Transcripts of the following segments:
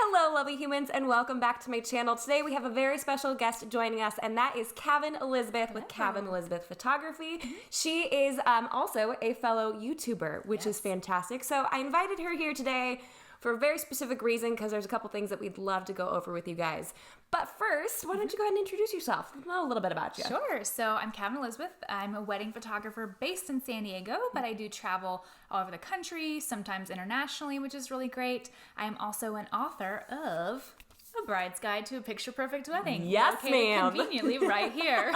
Hello, lovely humans, and welcome back to my channel. Today we have a very special guest joining us, and that is Cavin Elizabeth with Cavin Elizabeth Photography. She is also a fellow YouTuber, which is fantastic. So I invited her here today for a very specific reason, because there's a couple things that we'd love to go over with you guys. But first, why don't you go ahead and introduce yourself? Know a little bit about you. Sure. So I'm Cavin Elizabeth. I'm a wedding photographer based in San Diego, but I do travel all over the country, sometimes internationally, which is really great. I'm also an author of A Bride's Guide to a Picture Perfect Wedding. Yes, ma'am. Conveniently right here.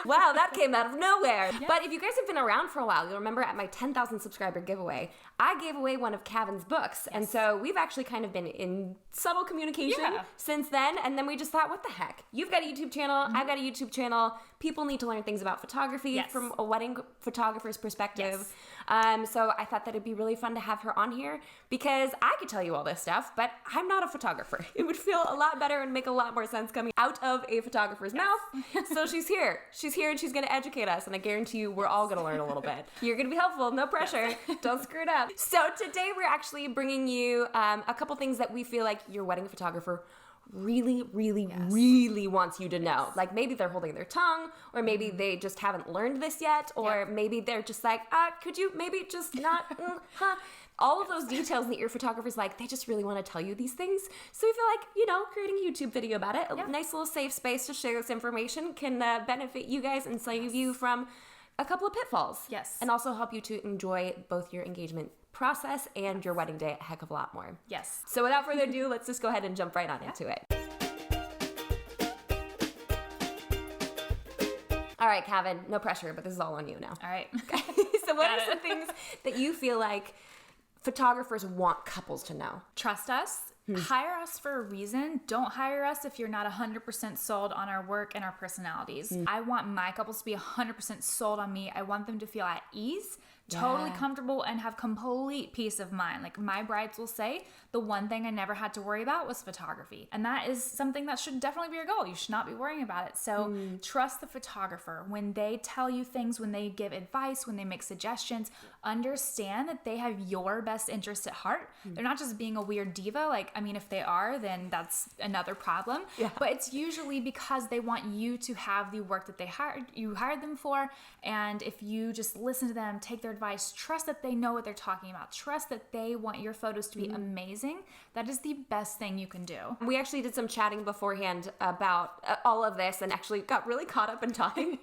Wow, that came out of nowhere. Yeah. But if you guys have been around for a while, you'll remember at my 10,000 subscriber giveaway, I gave away one of Cavin's books. And so we've actually kind of been in subtle communication since then. And then we just thought, what the heck? You've got a YouTube channel. I've got a YouTube channel. People need to learn things about photography from a wedding photographer's perspective. So I thought that it'd be really fun to have her on here because I could tell you all this stuff, but I'm not a photographer. It would feel a lot better and make a lot more sense coming out of a photographer's mouth. So she's here. She's here and she's going to educate us. And I guarantee you we're all going to learn a little bit. You're going to be helpful. No pressure. Don't screw it up. So today we're actually bringing you a couple things that we feel like your wedding photographer really wants you to know. Like maybe they're holding their tongue, or maybe they just haven't learned this yet, or maybe they're just like, could you maybe just not, all of those details that your photographer's like, they just really want to tell you these things. So we feel like, creating a YouTube video about it, a nice little safe space to share this information can benefit you guys and save you from a couple of pitfalls. Yes. And also help you to enjoy both your engagement process and your wedding day a heck of a lot more. Yes. So without further ado, let's just go ahead and jump right on into it. All right, Cavin, no pressure, but this is all on you now. All right. Okay. So what are some things that you feel like photographers want couples to know? Trust us. Hire us for a reason. Don't hire us if you're not 100% sold on our work and our personalities. I want my couples to be 100% sold on me. I want them to feel at ease, totally comfortable, and have complete peace of mind. Like my brides will say, the one thing I never had to worry about was photography. And that is something that should definitely be your goal. You should not be worrying about it. So trust the photographer. When they tell you things, when they give advice, when they make suggestions, understand that they have your best interest at heart. They're not just being a weird diva. If they are, then that's another problem. Yeah. But it's usually because they want you to have the work that you hired them for. And if you just listen to them, take their advice, trust that they know what they're talking about, trust that they want your photos to be amazing, that is the best thing you can do. We actually did some chatting beforehand about all of this and actually got really caught up in talking.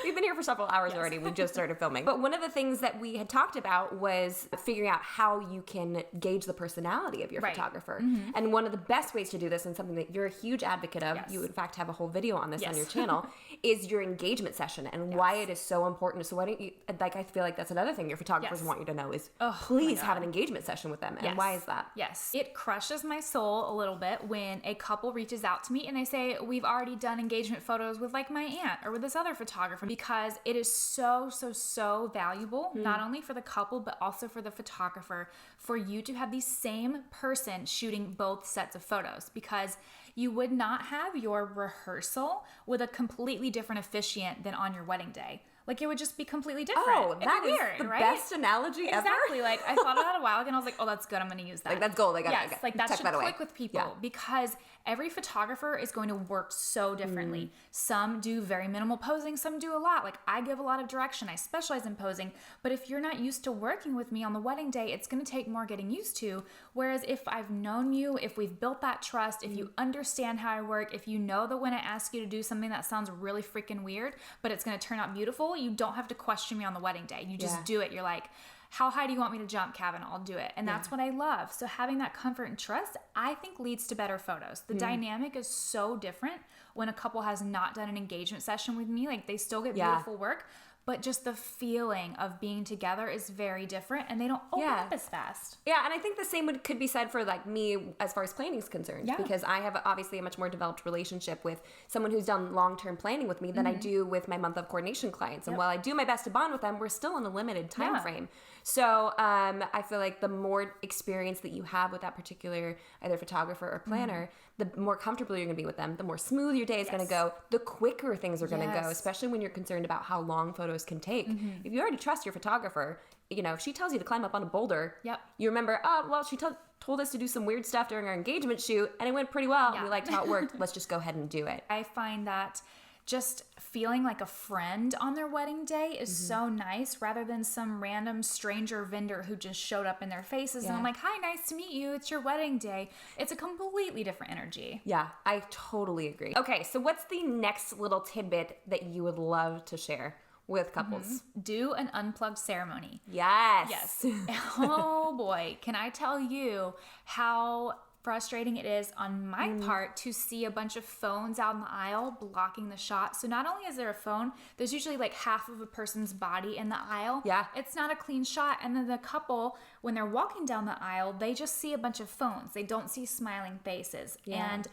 We've been here for several hours already. We just started filming. But one of the things that we had talked about was figuring out how you can gauge the personality of your photographer. And one of the best ways to do this, and something that you're a huge advocate of, you in fact have a whole video on this on your channel, is your engagement session and why it is so important. So why don't you, I feel like that's another thing your photographers want you to know is please have an engagement session with them. And why is that? Yes. It crushes my soul a little bit when a couple reaches out to me and they say, we've already done engagement photos with like my aunt or with this other photographer, because it is so valuable, not only for the couple, but also for the photographer, for you to have the same person shooting both sets of photos, because you would not have your rehearsal with a completely different officiant than on your wedding day. Like, it would just be completely different. Oh, that is weird, the best analogy ever. Exactly. Like, I thought about it a while ago, and I was like, oh, that's good. I'm going to use that. Like, that's gold. That should click with people, because every photographer is going to work so differently. Some do very minimal posing. Some do a lot. Like, I give a lot of direction. I specialize in posing. But if you're not used to working with me on the wedding day, it's going to take more getting used to. Whereas if I've known you, if we've built that trust, if you understand how I work, if you know that when I ask you to do something that sounds really freaking weird, but it's going to turn out beautiful, you don't have to question me on the wedding day. You just do it. You're like, how high do you want me to jump, Cavin? I'll do it. And that's what I love. So having that comfort and trust, I think, leads to better photos. The dynamic is so different when a couple has not done an engagement session with me. Like, they still get beautiful work, but just the feeling of being together is very different, and they don't open up as fast. Yeah, and I think the same could be said for like me as far as planning is concerned, because I have obviously a much more developed relationship with someone who's done long-term planning with me than I do with my month of coordination clients. And while I do my best to bond with them, we're still in a limited time frame. So I feel like the more experience that you have with that particular either photographer or planner, the more comfortable you're going to be with them, the more smooth your day is going to go, the quicker things are going to go, especially when you're concerned about how long photos can take. If you already trust your photographer, you know, if she tells you to climb up on a boulder, you remember, oh, well, she told us to do some weird stuff during our engagement shoot, and it went pretty well. Yeah. We liked how it worked. Let's just go ahead and do it. I find that just feeling like a friend on their wedding day is so nice, rather than some random stranger vendor who just showed up in their faces and I'm like, hi, nice to meet you. It's your wedding day. It's a completely different energy. Yeah, I totally agree. Okay, so what's the next little tidbit that you would love to share with couples? Do an unplugged ceremony. Yes. Oh boy, can I tell you how frustrating it is on my part to see a bunch of phones out in the aisle blocking the shot. So not only is there a phone, there's usually like half of a person's body in the aisle. Yeah. It's not a clean shot. And then the couple, when they're walking down the aisle, they just see a bunch of phones. They don't see smiling faces. Yeah. And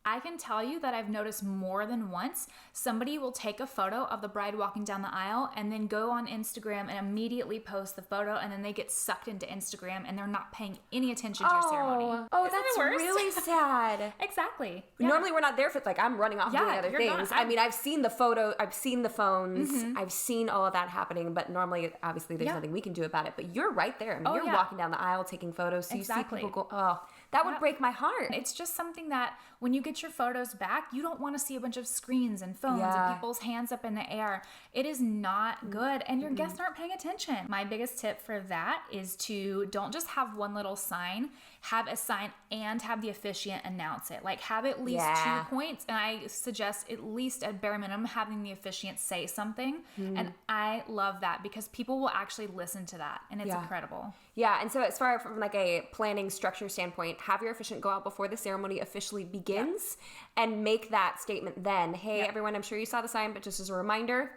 I can tell you that I've noticed more than once, somebody will take a photo of the bride walking down the aisle and then go on Instagram and immediately post the photo, and then they get sucked into Instagram and they're not paying any attention to your ceremony. Oh, that's really sad. Exactly. Yeah. Normally we're not there for like, I'm running off doing other things. I mean, I've seen the photo, I've seen the phones, I've seen all of that happening, but normally, obviously, there's nothing we can do about it. But you're right there. I mean, you're walking down the aisle taking photos, so you see people go, oh, that would break my heart. It's just something that when you get your photos back, you don't want to see a bunch of screens and phones and people's hands up in the air. It is not good, and your guests aren't paying attention. My biggest tip for that is to don't just have one little sign, have a sign and have the officiant announce it. Like, have at least 2 points, and I suggest at least at bare minimum having the officiant say something. And I love that because people will actually listen to that, and it's incredible. Yeah, and so as far from like a planning structure standpoint, have your officiant go out before the ceremony officially begins and make that statement then. Hey, everyone, I'm sure you saw the sign, but just as a reminder,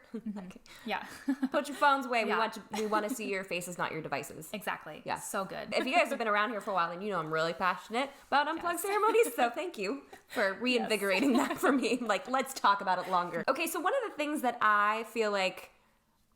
put your phones away. We want to see your faces, not your devices. Exactly. Yeah. So good. If you guys have been around here for a while, then you know I'm really passionate about unplugged ceremonies, so thank you for reinvigorating that for me. Like, let's talk about it longer. Okay, so one of the things that I feel like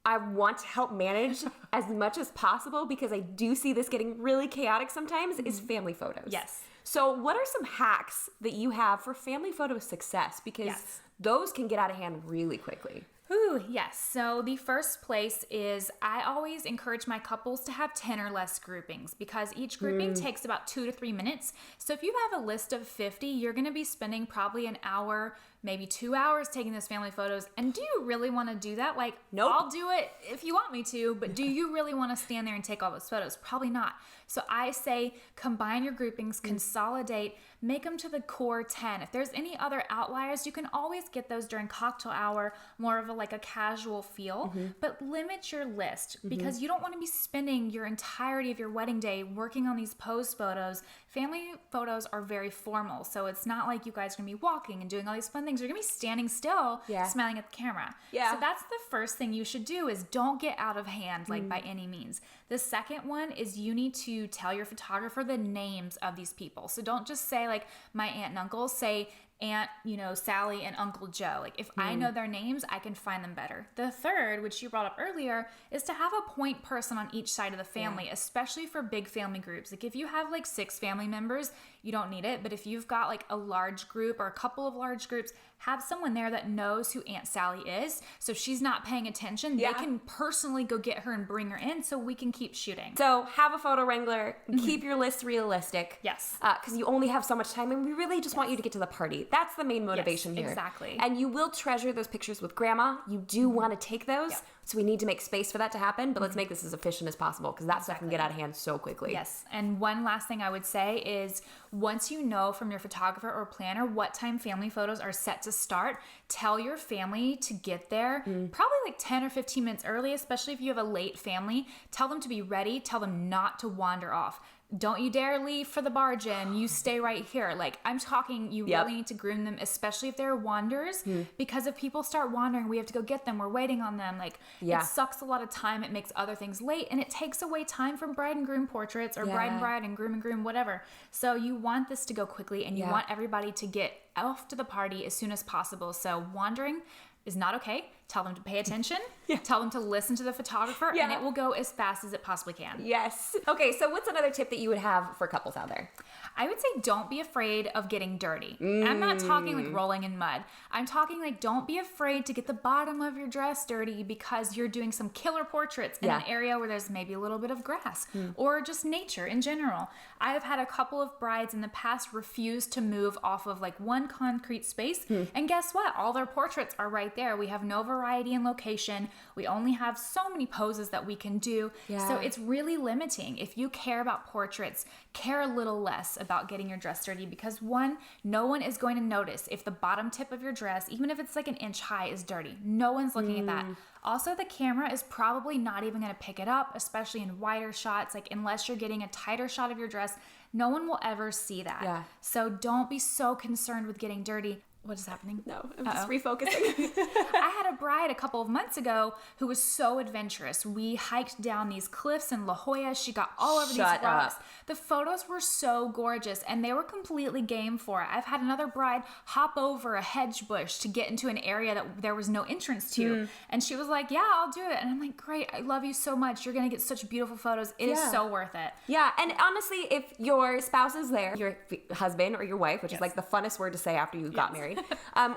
I want to help manage as much as possible, because I do see this getting really chaotic sometimes, is family photos. Yes. So what are some hacks that you have for family photo success? Because those can get out of hand really quickly. Ooh, yes. So the first place is I always encourage my couples to have 10 or less groupings, because each grouping takes about 2 to 3 minutes. So if you have a list of 50, you're going to be spending probably an hour, maybe 2 hours taking those family photos. And do you really want to do that? Like, nope. I'll do it if you want me to, but do you really want to stand there and take all those photos? Probably not. So I say combine your groupings, consolidate, make them to the core 10. If there's any other outliers, you can always get those during cocktail hour, more of a casual feel, but limit your list, because you don't want to be spending your entirety of your wedding day working on these pose photos. Family photos are very formal, so it's not like you guys are going to be walking and doing all these fun things. You're going to be standing still, smiling at the camera. Yeah. So that's the first thing you should do, is don't get out of hand, by any means. The second one is you need to tell your photographer the names of these people. So don't just say my aunt and uncle, say Aunt, Sally and Uncle Joe. If I know their names, I can find them better. The third, which you brought up earlier, is to have a point person on each side of the family, especially for big family groups. If you have 6 family members, you don't need it. But if you've got a large group or a couple of large groups, have someone there that knows who Aunt Sally is. So if she's not paying attention, they can personally go get her and bring her in so we can keep shooting. So have a photo wrangler, keep your list realistic. Yes. Because you only have so much time, and we really just want you to get to the party. That's the main motivation here. Exactly. And you will treasure those pictures with grandma. You do want to take those. Yeah. So we need to make space for that to happen, but let's make this as efficient as possible, because that stuff can get out of hand so quickly. Yes. And one last thing I would say is, once you know from your photographer or planner what time family photos are set to start, tell your family to get there probably 10 or 15 minutes early, especially if you have a late family. Tell them to be ready. Tell them not to wander off. Don't you dare leave for the barge in. You stay right here. I'm talking, you really need to groom them, especially if they're wanderers, because if people start wandering, we have to go get them. We're waiting on them. It sucks a lot of time. It makes other things late, and it takes away time from bride and groom portraits, or bride and groom, whatever. So you want this to go quickly, and you want everybody to get off to the party as soon as possible. So wandering is not okay. tell them to pay attention, tell them to listen to the photographer, and it will go as fast as it possibly can. Yes. Okay, so what's another tip that you would have for couples out there? I would say don't be afraid of getting dirty. I'm not talking like rolling in mud. I'm talking like don't be afraid to get the bottom of your dress dirty because you're doing some killer portraits in an area where there's maybe a little bit of grass or just nature in general. I have had a couple of brides in the past refuse to move off of like one concrete space, and guess what? All their portraits are right there. We have no variety in location. We only have so many poses that we can do. So it's really limiting. If you care about portraits, care a little less about getting your dress dirty, because one, no one is going to notice if the bottom tip of your dress, even if it's like an inch high, is dirty. No one's looking at that. Also, the camera is probably not even going to pick it up, especially in wider shots. Like unless you're getting a tighter shot of your dress, no one will ever see that. So don't be so concerned with getting dirty. What is happening? No, I'm just refocusing. I had a bride a couple of months ago who was so adventurous. We hiked down these cliffs in La Jolla. She got all over these rocks. The photos were so gorgeous, and they were completely game for it. I've had another bride hop over a hedge bush to get into an area that there was no entrance to. And she was like, yeah, I'll do it. And I'm like, great. I love you so much. You're going to get such beautiful photos. It is so worth it. Yeah. And honestly, if your spouse is there, your husband or your wife, which is like the funnest word to say after you got married,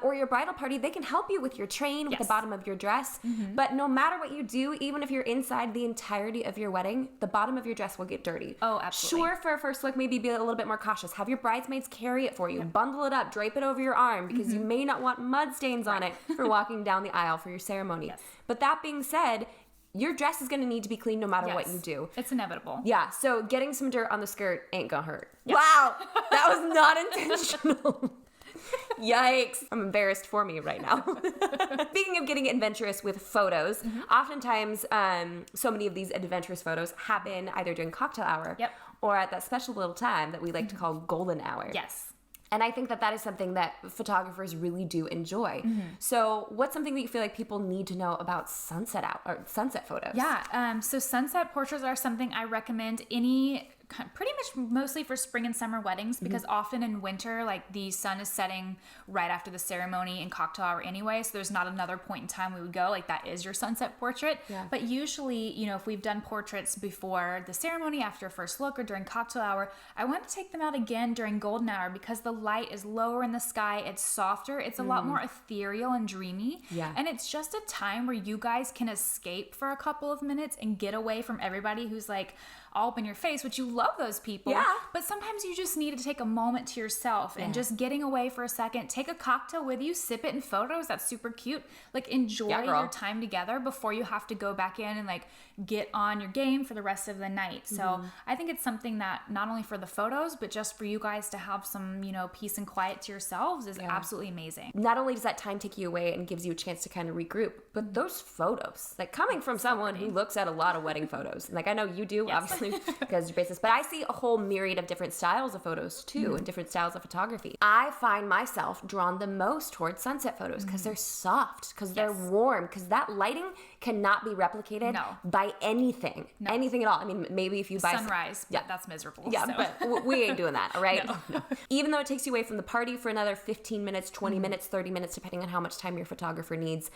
or your bridal party, they can help you with your train, with the bottom of your dress. But no matter what you do, even if you're inside the entirety of your wedding, the bottom of your dress will get dirty. Oh, absolutely. Sure, for a first look, maybe be a little bit more cautious. Have your bridesmaids carry it for you. Bundle it up, drape it over your arm, because you may not want mud stains on it for walking down the aisle for your ceremony. But that being said, your dress is going to need to be clean no matter what you do. It's inevitable. Yeah, so getting some dirt on the skirt ain't gonna hurt. Wow, that was not intentional. Yikes. I'm embarrassed for me right now. Speaking of getting adventurous with photos, oftentimes so many of these adventurous photos happen either during cocktail hour or at that special little time that we like to call golden hour. Yes. And I think that that is something that photographers really do enjoy. So what's something that you feel like people need to know about sunset sunset photos? Yeah. So sunset portraits are something I recommend pretty much mostly for spring and summer weddings, because often in winter, like the sun is setting right after the ceremony and cocktail hour anyway. So there's not another point in time we would go, like that is your sunset portrait. But usually, you know, if we've done portraits before the ceremony, after first look, or during cocktail hour, I want to take them out again during golden hour because the light is lower in the sky. It's softer. It's a lot more ethereal and dreamy. And it's just a time where you guys can escape for a couple of minutes and get away from everybody who's like all up in your face, which you love those people. But sometimes you just need to take a moment to yourself and just getting away for a second. Take a cocktail with you, sip it in photos. That's super cute. Like enjoy your time together before you have to go back in and like get on your game for the rest of the night. So I think it's something that not only for the photos, but just for you guys to have some, you know, peace and quiet to yourselves is absolutely amazing. Not only does that time take you away and gives you a chance to kind of regroup, but those photos, like coming from someone who looks at a lot of wedding photos, like I know you do, obviously, because you're basis, but I see a whole myriad of different styles of photos too, and different styles of photography. I find myself drawn the most towards sunset photos because they're soft, because they're warm, because that lighting cannot be replicated by anything at all. I mean, maybe if you buy sunrise, that's miserable. But we ain't doing that, all right? No. Even though it takes you away from the party for another 15 minutes, 20 minutes, 30 minutes, depending on how much time your photographer needs,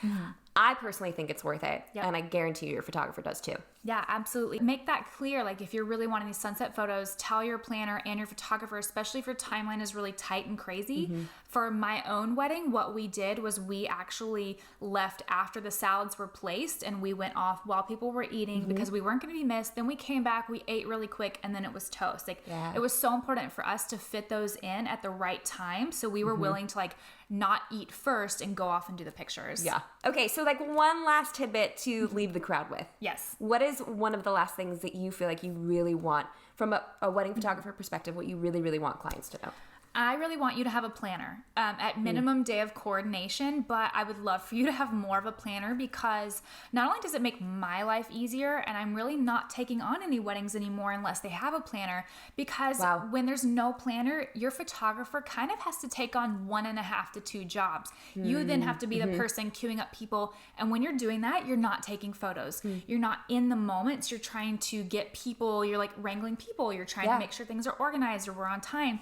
I personally think it's worth it, and I guarantee you your photographer does too. Yeah, absolutely. Make that clear. Like if you're really wanting these sunset photos, tell your planner and your photographer, especially if your timeline is really tight and crazy. For my own wedding, what we did was we actually left after the salads were placed and we went off while people were eating because we weren't going to be missed. Then we came back, we ate really quick, and then it was toast. Like it was so important for us to fit those in at the right time. So we were willing to like not eat first and go off and do the pictures. Okay, so like one last tidbit to leave the crowd with. Yes. What is one of the last things that you feel like you really want from a wedding photographer perspective, what you really, really want clients to know? I really want you to have a planner, at minimum day of coordination, but I would love for you to have more of a planner because not only does it make my life easier, and I'm really not taking on any weddings anymore unless they have a planner, because when there's no planner, your photographer kind of has to take on 1.5 to 2 jobs. You then have to be the person queuing up people, and when you're doing that, you're not taking photos. You're not in the moments. You're trying to get people, you're like wrangling people. You're trying to make sure things are organized or we're on time.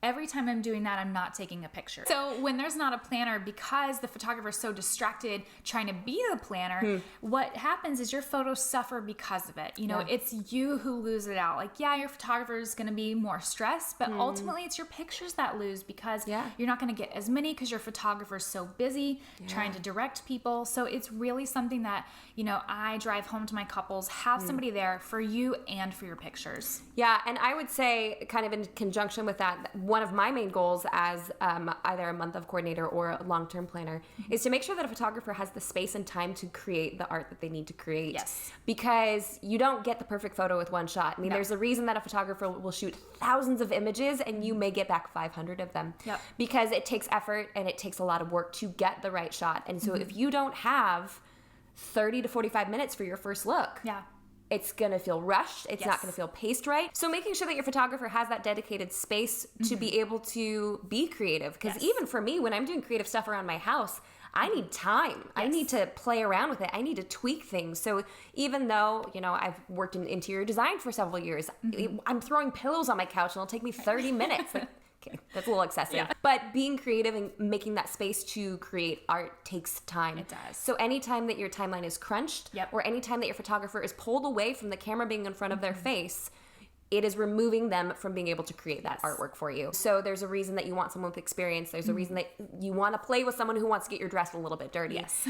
every time I'm doing that, I'm not taking a picture. So when there's not a planner, because the photographer is so distracted trying to be the planner, what happens is your photos suffer because of it. You know, it's you who lose it out. Like, yeah, your photographer is going to be more stressed, but ultimately it's your pictures that lose because you're not going to get as many because your photographer is so busy trying to direct people. So it's really something that, you know, I drive home to my couples, have somebody there for you and for your pictures. Yeah, and I would say, kind of in conjunction with that, one of my main goals as either a month of coordinator or a long-term planner is to make sure that a photographer has the space and time to create the art that they need to create. Yes. Because you don't get the perfect photo with one shot. I mean, there's a reason that a photographer will shoot thousands of images and you may get back 500 of them. Yep. Because it takes effort and it takes a lot of work to get the right shot. And so if you don't have 30 to 45 minutes for your first look, it's going to feel rushed. It's not going to feel paced right. So making sure that your photographer has that dedicated space to be able to be creative. Because even for me, when I'm doing creative stuff around my house, I need time. I need to play around with it. I need to tweak things. So even though, you know, I've worked in interior design for several years, I'm throwing pillows on my couch and it'll take me 30 minutes. Like, okay, that's a little excessive. Yeah. But being creative and making that space to create art takes time. It does. So anytime that your timeline is crunched, or anytime that your photographer is pulled away from the camera being in front of their face, it is removing them from being able to create that artwork for you. So there's a reason that you want someone with experience. There's a reason that you want to play with someone who wants to get your dress a little bit dirty. Yes.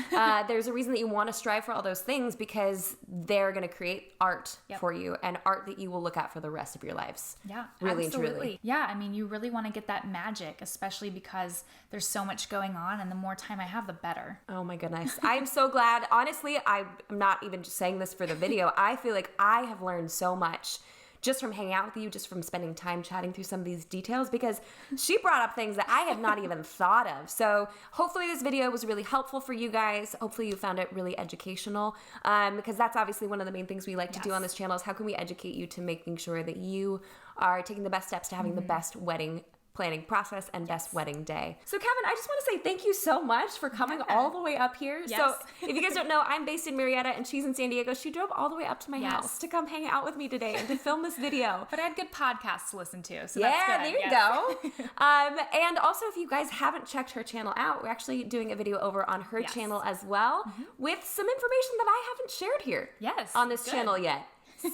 There's a reason that you want to strive for all those things because they're going to create art for you and art that you will look at for the rest of your lives. Yeah, really absolutely. And truly. Yeah, I mean, you really want to get that magic, especially because there's so much going on and the more time I have, the better. Oh my goodness. I'm so glad. Honestly, I'm not even just saying this for the video. I feel like I have learned so much just from hanging out with you, just from spending time chatting through some of these details, because she brought up things that I had not even thought of. So hopefully this video was really helpful for you guys. Hopefully you found it really educational, because that's obviously one of the main things we like to do on this channel is how can we educate you to making sure that you are taking the best steps to having the best wedding planning process and best wedding day. So Cavin, I just want to say thank you so much for coming all the way up here. Yes. So if you guys don't know, I'm based in Marietta and she's in San Diego. She drove all the way up to my house to come hang out with me today and to film this video. But I had good podcasts to listen to, so that's good. There you go. And also, if you guys haven't checked her channel out, we're actually doing a video over on her channel as well with some information that I haven't shared here on this channel yet.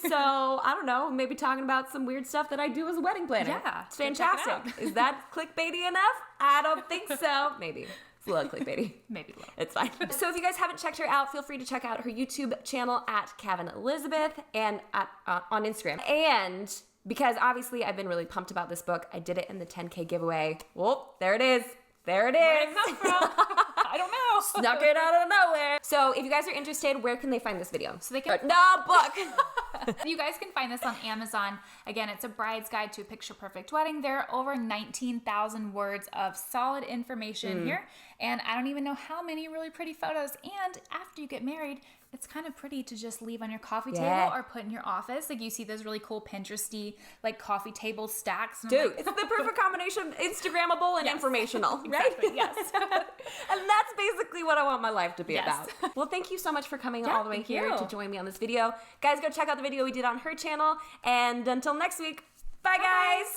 So, I don't know, maybe talking about some weird stuff that I do as a wedding planner. Yeah. It's fantastic. Is that clickbaity enough? I don't think so. Maybe. It's a little clickbaity. Maybe a little. It's fine. So if you guys haven't checked her out, feel free to check out her YouTube channel at Cavin Elizabeth and on Instagram. And because obviously I've been really pumped about this book, I did it in the 10K giveaway. Well, there it is. There it is. Where did it come from? I don't know. Snuck it out of nowhere. So if you guys are interested, where can they find this video? So they can... book. You guys can find this on Amazon. Again, it's a bride's guide to a picture perfect wedding. There are over 19,000 words of solid information here. And I don't even know how many really pretty photos. And after you get married, it's kind of pretty to just leave on your coffee table or put in your office. Like you see those really cool Pinteresty like coffee table stacks. And dude, it's the perfect combination of Instagrammable and informational, right? Exactly, yes. And that's basically what I want my life to be about. Well, thank you so much for coming all the way here to join me on this video. Guys, go check out the video we did on her channel. And until next week, bye guys.